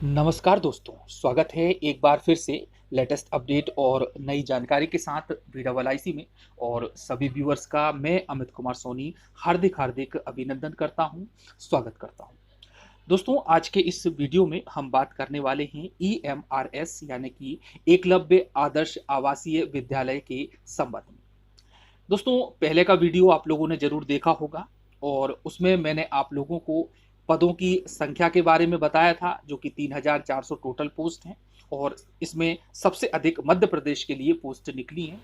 नमस्कार दोस्तों, स्वागत है एक बार फिर से लेटेस्ट अपडेट और नई जानकारी के साथ वीडियो एलआईसी में। और सभी व्यूअर्स का मैं अमित कुमार सोनी हार्दिक हार्दिक अभिनंदन करता हूं, स्वागत करता हूं। दोस्तों, आज के इस वीडियो में हम बात करने वाले हैं EMRS यानी कि एकलव्य आदर्श आवासीय विद्यालय के संबंध में। दोस्तों, पहले का वीडियो आप लोगों ने जरूर देखा होगा और उसमें मैंने आप लोगों को पदों की संख्या के बारे में बताया था, जो कि 3,400 टोटल पोस्ट हैं और इसमें सबसे अधिक मध्य प्रदेश के लिए पोस्ट निकली हैं।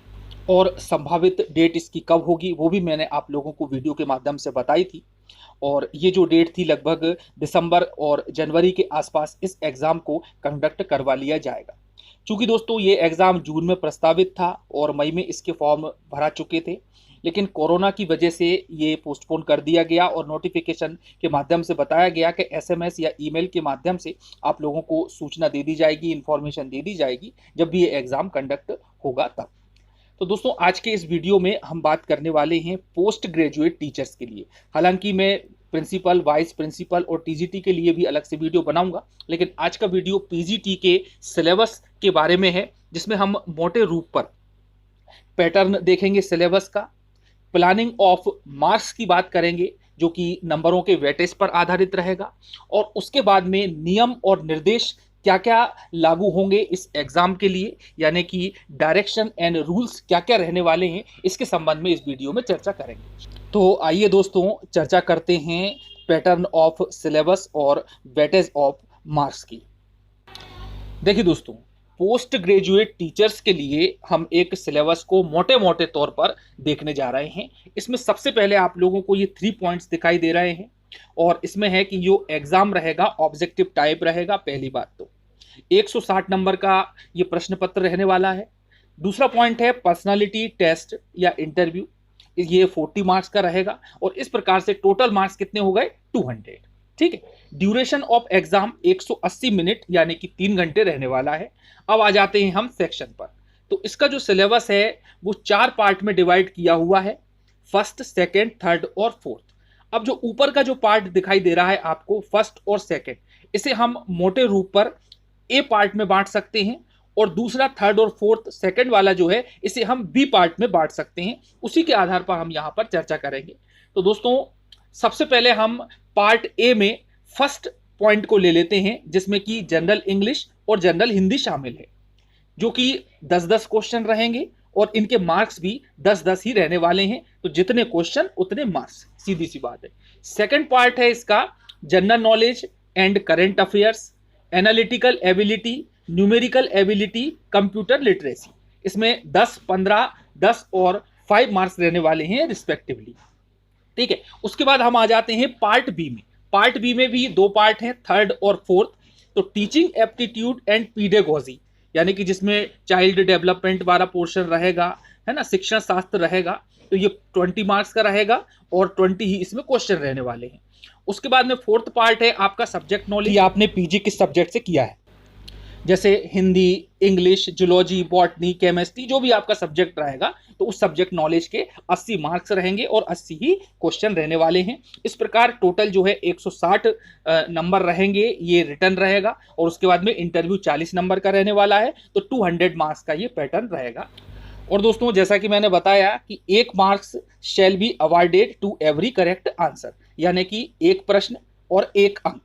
और संभावित डेट इसकी कब होगी वो भी मैंने आप लोगों को वीडियो के माध्यम से बताई थी। और ये जो डेट थी, लगभग दिसंबर और जनवरी के आसपास इस एग्ज़ाम को कंडक्ट करवा लिया जाएगा। चूँकि दोस्तों ये एग्ज़ाम जून में प्रस्तावित था और मई में इसके फॉर्म भरा चुके थे, लेकिन कोरोना की वजह से ये पोस्टपोन कर दिया गया और नोटिफिकेशन के माध्यम से बताया गया कि एसएमएस या ईमेल के माध्यम से आप लोगों को सूचना दे दी जाएगी, इन्फॉर्मेशन दे दी जाएगी जब भी ये एग्ज़ाम कंडक्ट होगा तब। तो दोस्तों, आज के इस वीडियो में हम बात करने वाले हैं पोस्ट ग्रेजुएट टीचर्स के लिए। हालांकि मैं प्रिंसिपल, वाइस प्रिंसिपल और टीजीटी के लिए भी अलग से वीडियो बनाऊंगा, लेकिन आज का वीडियो पीजीटी के सिलेबस के बारे में है, जिसमें हम मोटे रूप पर पैटर्न देखेंगे सिलेबस का, प्लानिंग ऑफ मार्क्स की बात करेंगे जो कि नंबरों के वेटेज पर आधारित रहेगा, और उसके बाद में नियम और निर्देश क्या क्या लागू होंगे इस एग्जाम के लिए, यानी कि डायरेक्शन एंड रूल्स क्या क्या रहने वाले हैं, इसके संबंध में इस वीडियो में चर्चा करेंगे। तो आइए दोस्तों, चर्चा करते हैं पैटर्न ऑफ सिलेबस और वेटेज ऑफ मार्क्स की। देखिए दोस्तों, पोस्ट ग्रेजुएट टीचर्स के लिए हम एक सिलेबस को मोटे मोटे तौर पर देखने जा रहे हैं। इसमें सबसे पहले आप लोगों को ये 3 पॉइंट्स दिखाई दे रहे हैं और इसमें है कि जो एग्जाम रहेगा ऑब्जेक्टिव टाइप रहेगा। पहली बात तो 160 नंबर का ये प्रश्न पत्र रहने वाला है। दूसरा पॉइंट है पर्सनालिटी टेस्ट या इंटरव्यू, ये 40 मार्क्स का रहेगा और इस प्रकार से टोटल मार्क्स कितने हो गए, 200। ठीक है। ड्यूरेशन ऑफ एग्जाम 180 मिनट यानी कि 3 घंटे रहने वाला है। अब आ जाते हैं हम सेक्शन पर। तो इसका जो सिलेबस है वो 4 पार्ट में डिवाइड किया हुआ है, फर्स्ट, सेकेंड, थर्ड और फोर्थ। अब जो ऊपर का जो पार्ट दिखाई दे रहा है आपको, फर्स्ट और सेकेंड, इसे हम मोटे रूप पर ए पार्ट में बांट सकते हैं और दूसरा थर्ड और फोर्थ सेकंड वाला जो है इसे हम बी पार्ट में बांट सकते हैं। उसी के आधार पर हम यहां पर चर्चा करेंगे। तो दोस्तों, सबसे पहले हम पार्ट ए में फर्स्ट पॉइंट को ले लेते हैं, जिसमें कि जनरल इंग्लिश और जनरल हिंदी शामिल है, जो कि 10-10 क्वेश्चन रहेंगे और इनके मार्क्स भी 10-10 ही रहने वाले हैं। तो जितने क्वेश्चन उतने मार्क्स, सीधी सी बात है। सेकंड पार्ट है इसका general knowledge and current affairs, analytical ability, numerical ability, computer literacy. इसमें 10, 15, 10 और 5 मार्क्स रहने वाले हैं रिस्पेक्टिवली। ठीक है। उसके बाद हम आ जाते हैं पार्ट बी में। पार्ट बी में भी 2 पार्ट हैं, थर्ड और फोर्थ। तो टीचिंग एप्टीट्यूड एंड पीडेगोजी, यानी कि जिसमें चाइल्ड डेवलपमेंट वाला पोर्शन रहेगा, है ना, शिक्षण शास्त्र रहेगा। तो ये 20 मार्क्स का रहेगा और 20 ही इसमें क्वेश्चन रहने वाले हैं। उसके बाद में फोर्थ पार्ट है आपका सब्जेक्ट नॉलेज। आपने पीजी किस सब्जेक्ट से किया है, जैसे Hindi, English, zoology, botany, chemistry, जो भी आपका सब्जेक्ट रहेगा, तो उस सब्जेक्ट नॉलेज के 80 मार्क्स रहेंगे और 80 ही क्वेश्चन रहने वाले हैं। इस प्रकार टोटल जो है 160 नंबर रहेंगे, ये रिटर्न रहेगा। और उसके बाद में इंटरव्यू 40 नंबर का रहने वाला है। तो 200 मार्क्स का ये पैटर्न रहेगा। और दोस्तों, जैसा कि मैंने बताया कि 1 marks shall be awarded to every correct answer, यानी कि 1 प्रश्न और 1 अंक।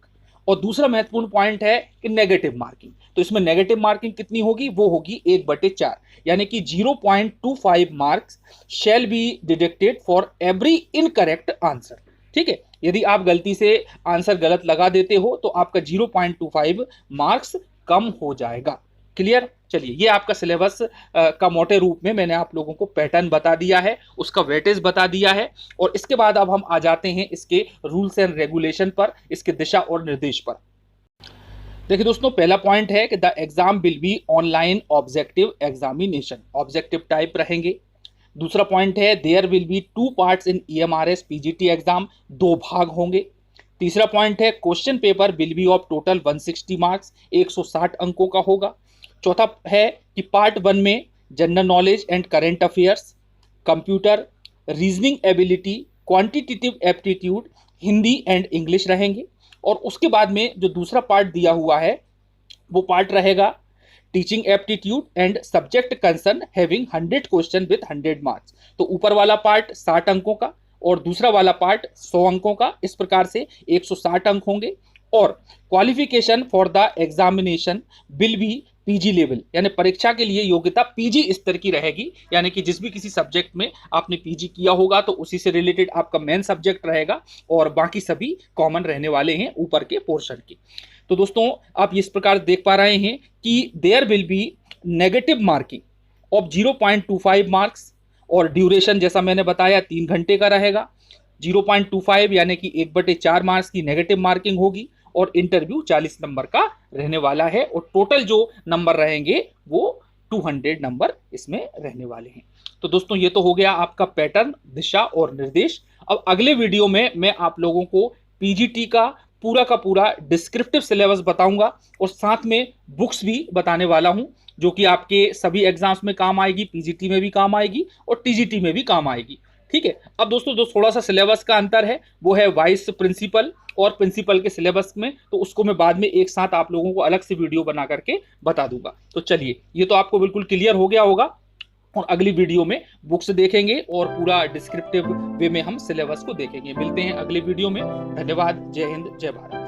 और दूसरा महत्वपूर्ण पॉइंट है कि नेगेटिव मार्किंग। तो इसमें नेगेटिव मार्किंग कितनी होगी, वो होगी 1/4, यानी कि 0.25 marks shall be deducted for every incorrect answer. ठीक है। यदि आप गलती से आंसर गलत लगा देते हो तो आपका 0.25 मार्क्स कम हो जाएगा। क्लियर। चलिए, ये आपका सिलेबस का मोटे रूप में मैंने आप लोगों को पैटर्न बता दिया है, उसका वेटेज बता दिया है। और इसके बाद अब हम आ जाते हैं इसके रूल्स एंड रेगुलेशन पर, इसके दिशा और निर्देश पर। देखिए दोस्तों, पहला पॉइंट है कि the exam will be online objective examination, objective type रहेंगे। दूसरा पॉइंट है there will be 2 parts in EMRS PGT exam, 2 भाग होंगे। तीसरा पॉइंट है question paper will be of total 160 marks, 160 अंकों का होगा। चौथा है कि पार्ट 1 में general knowledge and current affairs, computer, reasoning ability, quantitative aptitude, Hindi and English रहेंगे। और उसके बाद में जो दूसरा पार्ट दिया हुआ है वो पार्ट रहेगा teaching aptitude and subject concern having 100 question with 100 marks. तो ऊपर वाला पार्ट 60 अंकों का और दूसरा वाला पार्ट 100 अंकों का, इस प्रकार से 160 अंक होंगे। और qualification for the examination will be PG level, यानी परीक्षा के लिए योग्यता पीजी स्तर की रहेगी, यानी कि जिस भी किसी सब्जेक्ट में आपने पीजी किया होगा तो उसी से रिलेटेड आपका मेन सब्जेक्ट रहेगा और बाकी सभी कॉमन रहने वाले हैं ऊपर के पोर्शन के। तो दोस्तों आप इस प्रकार देख पा रहे हैं कि there will be negative marking of 0.25 marks और ड्यूरेशन जैसा मैंने बताया 3 घंटे का रहेगा। 0.25 यानी कि 1/4 मार्क्स की नेगेटिव मार्किंग होगी और इंटरव्यू 40 नंबर का रहने वाला है और टोटल जो नंबर रहेंगे वो 200 नंबर इसमें रहने वाले हैं। तो दोस्तों ये तो हो गया आपका पैटर्न, दिशा और निर्देश। अब अगले वीडियो में मैं आप लोगों को पीजीटी का पूरा डिस्क्रिप्टिव सिलेबस बताऊंगा और साथ में बुक्स भी बताने वाला हूं जो कि आपके सभी एग्जाम्स में काम आएगी, पीजीटी में भी काम आएगी और टीजीटी में भी काम आएगी। ठीक है। अब दोस्तों जो थोड़ा सा सिलेबस का अंतर है वो है वाइस प्रिंसिपल और प्रिंसिपल के सिलेबस में, तो उसको मैं बाद में एक साथ आप लोगों को अलग से वीडियो बना करके बता दूंगा। तो चलिए ये तो आपको बिल्कुल क्लियर हो गया होगा और अगली वीडियो में बुक्स देखेंगे और पूरा डिस्क्रिप्टिव वे में हम सिलेबस को देखेंगे। मिलते हैं अगले वीडियो में। धन्यवाद। जय हिंद, जय भारत।